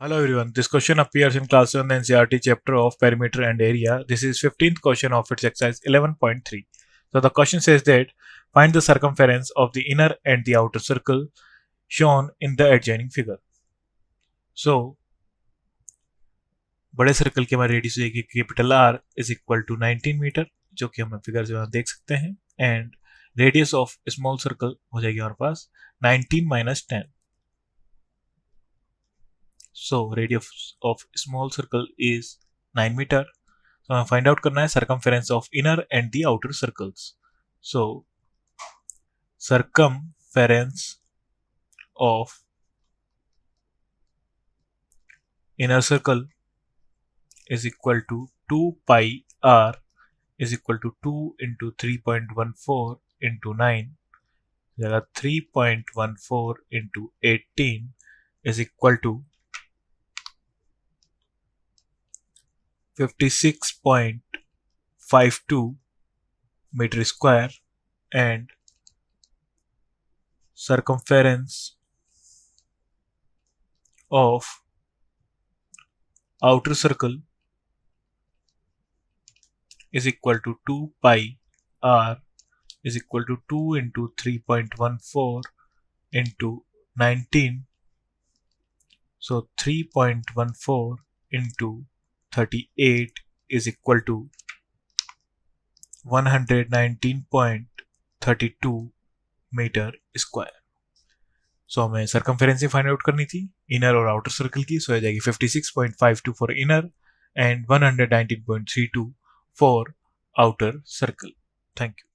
Hello everyone, this question appears in Question NCERT Chapter of Perimeter and Area. This is 15th question of its exercise 11.3. So the question says that find the circumference of the inner and the outer circle shown in the adjoining figure. So बड़े circle की हमारी radius होगी capital R is equal to 19 metre, जो कि हम figure जो देख सकते हैं, and radius of small circle हो जाएगी हमारे पास 19 minus 10. So radius of small circle is 9 meter. So हमें find out करना है circumference of inner and the outer circles. So circumference of inner circle is equal to 2 pi r is equal to 2 into 3.14 into 9. जगह 3.14 into 18 is equal to 56.52 meter square, and circumference of outer circle is equal to 2 pi r is equal to 2 into 3.14 into 19. So 3.14 into 38 is equal to 119.32 metre square. So हमें circumference find out करनी थी inner और outer circle की. सो हो जाएगी 56.52 for inner and 119.32 for outer circle. Thank you.